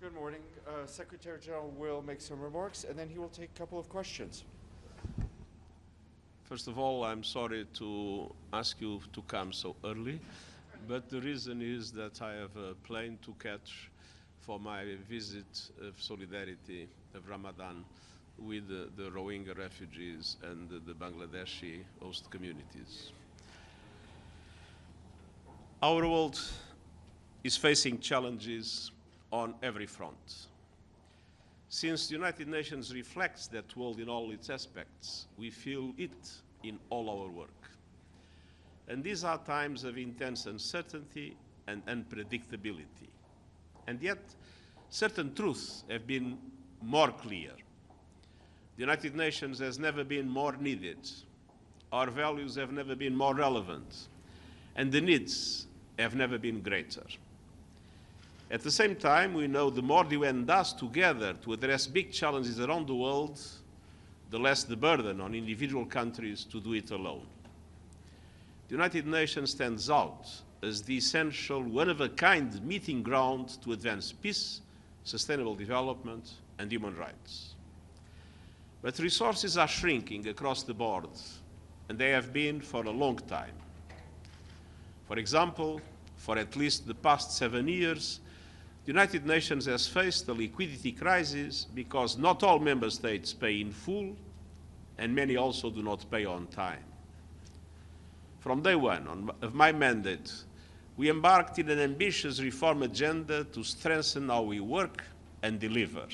Good morning. Secretary General will make some remarks, and then he will take a couple of questions. First of all, I'm sorry to ask you to come so early, but the reason is that I have a plane to catch for my visit of solidarity of Ramadan with the Rohingya refugees and the Bangladeshi host communities. Our world is facing challenges on every front. Since the United Nations reflects that world in all its aspects, we feel it in all our work. And these are times of intense uncertainty and unpredictability. And yet, certain truths have been more clear. The United Nations has never been more needed. Our values have never been more relevant. And the needs have never been greater. At the same time, we know the more the UN does together to address big challenges around the world, the less the burden on individual countries to do it alone. The United Nations stands out as the essential, one-of-a-kind meeting ground to advance peace, sustainable development, and human rights. But resources are shrinking across the board, and they have been for a long time. For example, for at least the past 7 years, the United Nations has faced a liquidity crisis because not all member states pay in full, and many also do not pay on time. From day one of my mandate, we embarked in an ambitious reform agenda to strengthen how we work and deliver,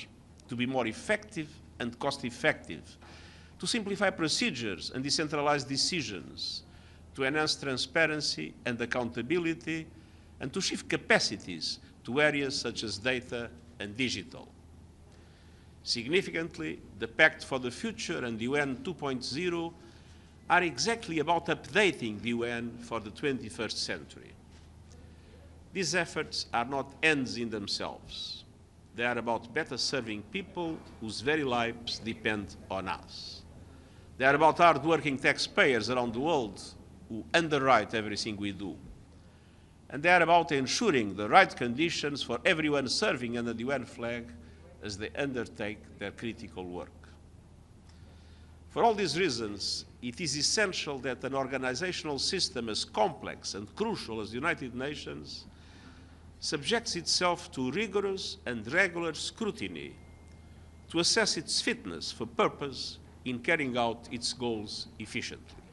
to be more effective and cost-effective, to simplify procedures and decentralize decisions, to enhance transparency and accountability, and to shift capacities to areas such as data and digital. Significantly, the Pact for the Future and the UN 2.0 are exactly about updating the UN for the 21st century. These efforts are not ends in themselves. They are about better serving people whose very lives depend on us. They are about hard-working taxpayers around the world who underwrite everything we do. And they are about ensuring the right conditions for everyone serving under the UN flag as they undertake their critical work. For all these reasons, it is essential that an organizational system as complex and crucial as the United Nations subjects itself to rigorous and regular scrutiny to assess its fitness for purpose in carrying out its goals efficiently.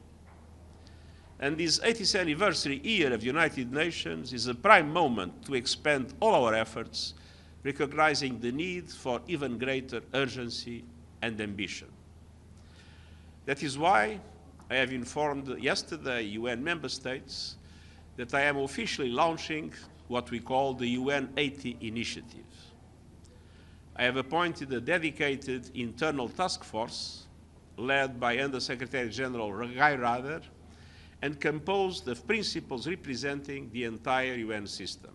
And this 80th anniversary year of the United Nations is a prime moment to expand all our efforts, recognizing the need for even greater urgency and ambition. That is why I have informed yesterday UN member states that I am officially launching what we call the UN 80 initiative. I have appointed a dedicated internal task force led by Under Secretary General Guy Ryder and composed of principals representing the entire UN system.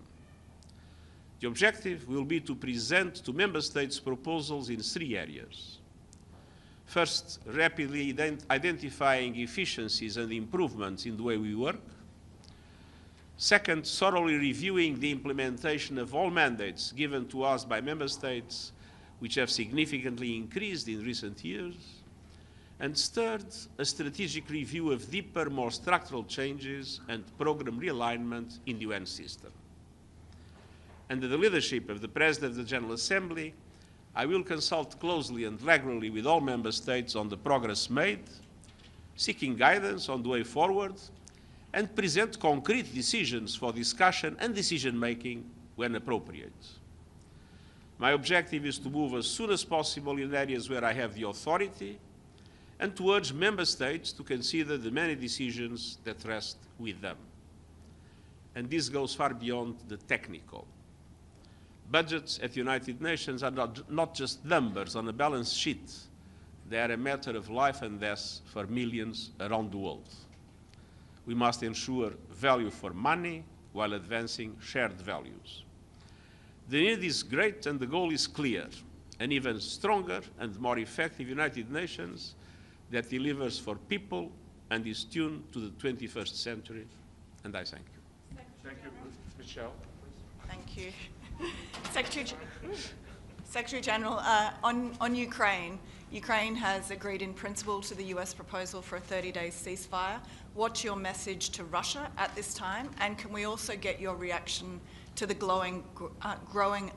The objective will be to present to member states proposals in 3 areas. First, rapidly identifying efficiencies and improvements in the way we work. Second, thoroughly reviewing the implementation of all mandates given to us by member states, which have significantly increased in recent years. And third, a strategic review of deeper, more structural changes and program realignment in the UN system. Under the leadership of the President of the General Assembly, I will consult closely and regularly with all member states on the progress made, seeking guidance on the way forward, and present concrete decisions for discussion and decision-making when appropriate. My objective is to move as soon as possible in areas where I have the authority, and to urge member states to consider the many decisions that rest with them. And this goes far beyond the technical. Budgets at the United Nations are not just numbers on a balance sheet. They are a matter of life and death for millions around the world. We must ensure value for money while advancing shared values. The need is great and the goal is clear. An even stronger and more effective United Nations that delivers for people and is tuned to the 21st century. And I thank you. Thank you, Michelle. Thank you. Secretary General, on Ukraine, Ukraine has agreed in principle to the US proposal for a 30-day ceasefire. What's your message to Russia at this time? And can we also get your reaction to the growing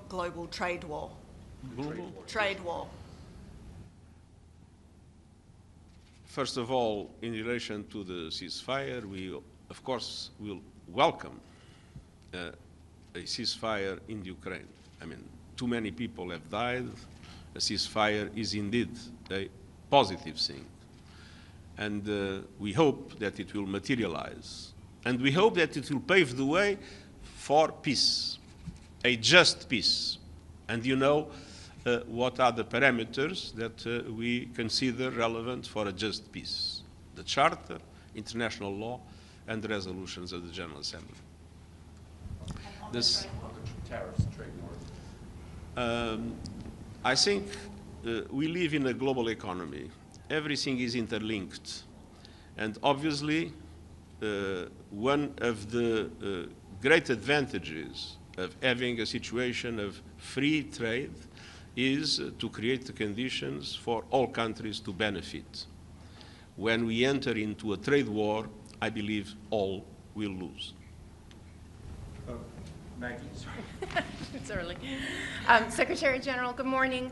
global trade war? Trade war. First of all, in relation to the ceasefire, we, of course, will welcome a ceasefire in Ukraine. I mean, too many people have died. A ceasefire is indeed a positive thing. And we hope that it will materialize. And we hope that it will pave the way for peace, a just peace. And you know what are the parameters that we consider relevant for a just peace: the Charter, international law, and the resolutions of the General Assembly. This Tariffs, trade war. I think we live in a global economy. Everything is interlinked. And obviously, one of the great advantages of having a situation of free trade is to create the conditions for all countries to benefit. When we enter into a trade war, I believe all will lose. Maggie, sorry. It's early. Secretary General, good morning.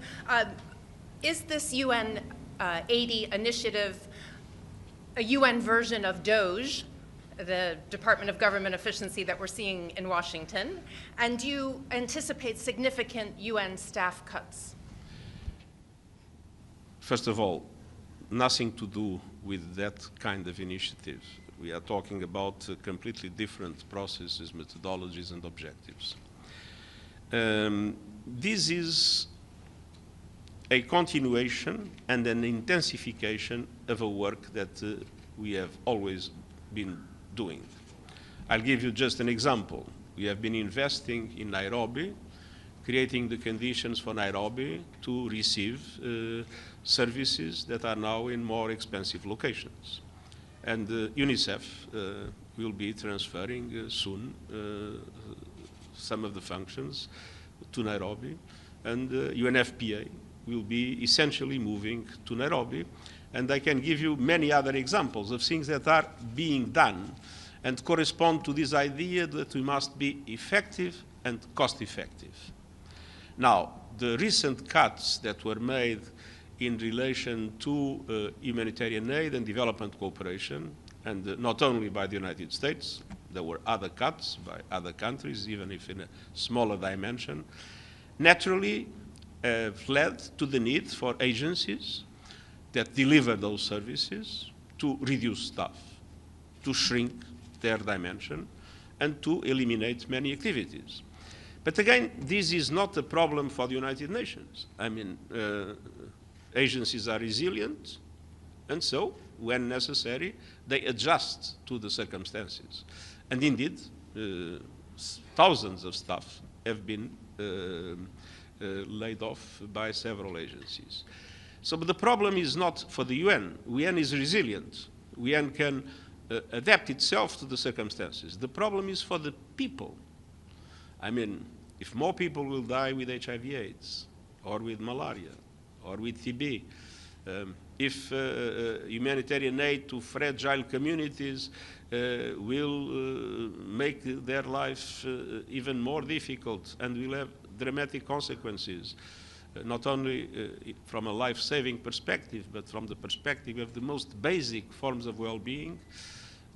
Is this UN 80 initiative a UN version of DOGE, the Department of Government Efficiency that we're seeing in Washington? And do you anticipate significant UN staff cuts? First of all, nothing to do with that kind of initiative. We are talking about completely different processes, methodologies, and objectives. This is a continuation and an intensification of a work that we have always been doing. I'll give you just an example. We have been investing in Nairobi, creating the conditions for Nairobi to receive services that are now in more expensive locations. And UNICEF will be transferring soon some of the functions to Nairobi, and UNFPA will be essentially moving to Nairobi. And I can give you many other examples of things that are being done and correspond to this idea that we must be effective and cost-effective. Now, the recent cuts that were made in relation to humanitarian aid and development cooperation, and not only by the United States, there were other cuts by other countries, even if in a smaller dimension, naturally have led to the need for agencies that deliver those services to reduce staff, to shrink their dimension, and to eliminate many activities. But again, this is not a problem for the United Nations. I mean, agencies are resilient, and so, when necessary, they adjust to the circumstances. And indeed, thousands of staff have been laid off by several agencies. So but the problem is not for the UN. UN is resilient. UN can adapt itself to the circumstances. The problem is for the people. I mean, if more people will die with HIV/AIDS, or with malaria, or with TB, if humanitarian aid to fragile communities will make their life even more difficult and will have dramatic consequences, not only from a life-saving perspective, but from the perspective of the most basic forms of well-being,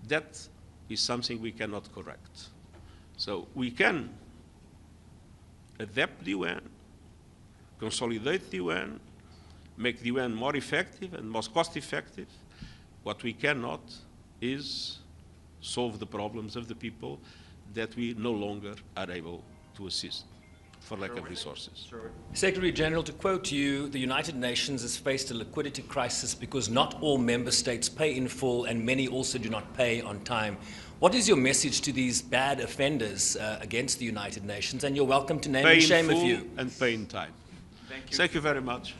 that is something we cannot correct. So we can adapt the UN, consolidate the UN, make the UN more effective and more cost-effective. What we cannot is solve the problems of the people that we no longer are able to assist for lack of resources. Secretary General, to quote you, the United Nations has faced a liquidity crisis because not all member states pay in full and many also do not pay on time. What is your message to these bad offenders against the United Nations? And you're welcome to name and shame a few. And pay in time. Thank you very much.